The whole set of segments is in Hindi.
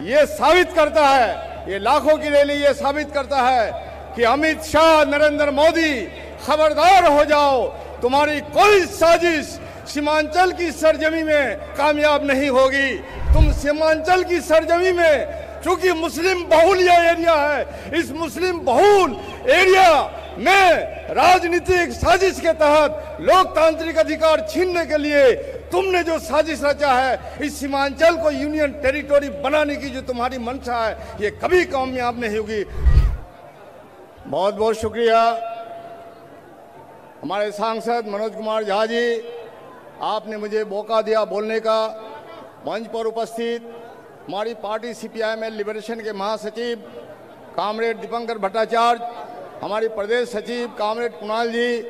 ये साबित करता है, ये लाखों की रैली ये साबित करता है कि अमित शाह, नरेंद्र मोदी, खबरदार हो जाओ, तुम्हारी कोई साजिश सीमांचल की सरजमी में कामयाब नहीं होगी। तुम सीमांचल की सरजमी में, चूंकि मुस्लिम बहुल यह एरिया है, इस मुस्लिम बहुल एरिया में राजनीतिक साजिश के तहत लोकतांत्रिक अधिकार छीनने के लिए तुमने जो साजिश रचा है, इस सीमांचल को यूनियन टेरिटोरी बनाने की जो तुम्हारी मंशा है, ये कभी कामयाब नहीं होगी। बहुत बहुत शुक्रिया हमारे सांसद मनोज कुमार झा जी, आपने मुझे मौका दिया बोलने का। मंच पर उपस्थित हमारी पार्टी CPIML लिबरेशन के महासचिव कामरेड दीपंकर भट्टाचार्य, हमारी प्रदेश सचिव कामरेड कुणाल जी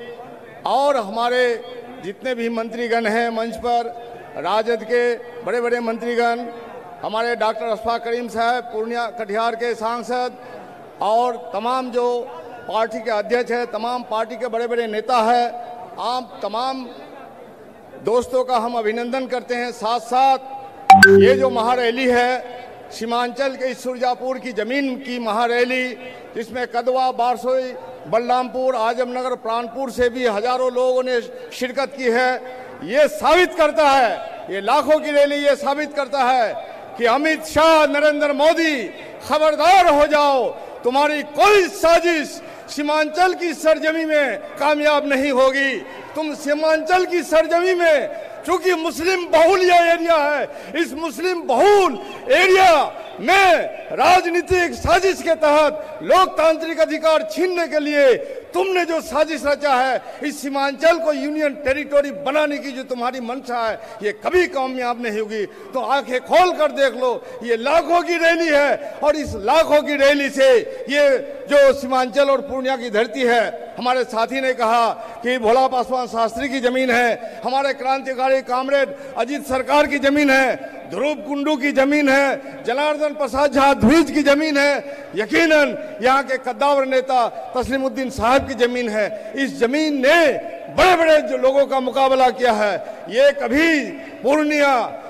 और हमारे जितने भी मंत्रीगण हैं मंच पर, राजद के बड़े बड़े मंत्रीगण, हमारे डॉक्टर अशफाक करीम साहब पूर्णिया कटिहार के सांसद और तमाम जो पार्टी के अध्यक्ष हैं, तमाम पार्टी के बड़े बड़े नेता हैं, आप तमाम दोस्तों का हम अभिनंदन करते हैं। साथ साथ ये जो महारैली है सीमांचल के इस सुरजापुर की जमीन की महारैली, जिसमें कदवा, बारसोई, बलरामपुर, आजमनगर, प्राणपुर से भी हजारों लोगों ने शिरकत की है, ये साबित करता है, ये लाखों की रैली ये साबित करता है कि अमित शाह, नरेंद्र मोदी, खबरदार हो जाओ, तुम्हारी कोई साजिश सीमांचल की सरजमी में कामयाब नहीं होगी। तुम सीमांचल की सरजमी में, चूंकि मुस्लिम बहुल यह एरिया है, इस मुस्लिम बहुल एरिया में राजनीतिक साजिश के तहत लोकतांत्रिक अधिकार छीनने के लिए तुमने जो साजिश रचा है, इस सीमांचल को यूनियन टेरिटोरी बनाने की जो तुम्हारी मंशा है, ये कभी कामयाब नहीं होगी। तो आंखें खोल कर देख लो, ये लाखों की रैली है और इस लाखों की रैली से ये जो सीमांचल और पूर्णिया की धरती है, हमारे साथी ने कहा कि भोला पासवान शास्त्री की जमीन है, हमारे क्रांतिकारी कामरेड अजीत सरकार की जमीन है, ध्रुव कुंडू की जमीन है, जनार्दन प्रसाद झा द्विज की जमीन है, यकीनन यहाँ के कद्दावर नेता तस्लीमुद्दीन साहब की जमीन है। इस जमीन ने बड़े बड़े जो लोगों का मुकाबला किया है। ये कभी पूर्णिया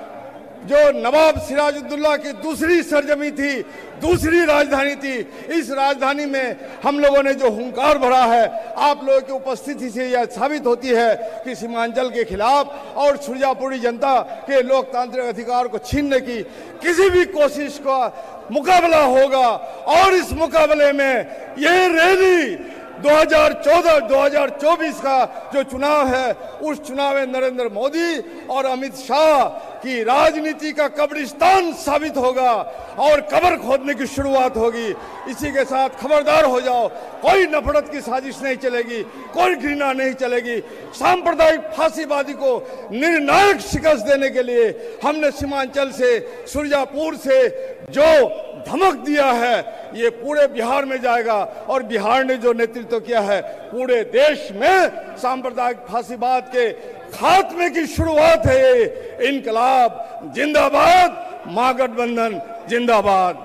जो नवाब सिराजुद्दौला की दूसरी सरजमी थी, दूसरी राजधानी थी, इस राजधानी में हम लोगों ने जो हुंकार भरा है, आप लोगों की उपस्थिति से यह साबित होती है कि सीमांचल के खिलाफ और सुरजापुरी जनता के लोकतांत्रिक अधिकार को छीनने की किसी भी कोशिश का मुकाबला होगा। और इस मुकाबले में यह रैली 2014-2024 का जो चुनाव है, उस चुनाव में नरेंद्र मोदी और अमित शाह की राजनीति का कब्रिस्तान साबित होगा और कब्र खोदने की शुरुआत होगी। इसी के साथ खबरदार हो जाओ, कोई नफरत की साजिश नहीं चलेगी, कोई घृणा नहीं चलेगी। सांप्रदायिक फांसीवादी को निर्णायक शिकस्त देने के लिए हमने सीमांचल से, सुरजापुर से जो धमक दिया है, ये पूरे बिहार में जाएगा और बिहार ने जो नेतृत्व किया है, पूरे देश में सांप्रदायिक फांसीवाद के खात्मे की शुरुआत है। इनकलाब जिंदाबाद, महागठबंधन जिंदाबाद।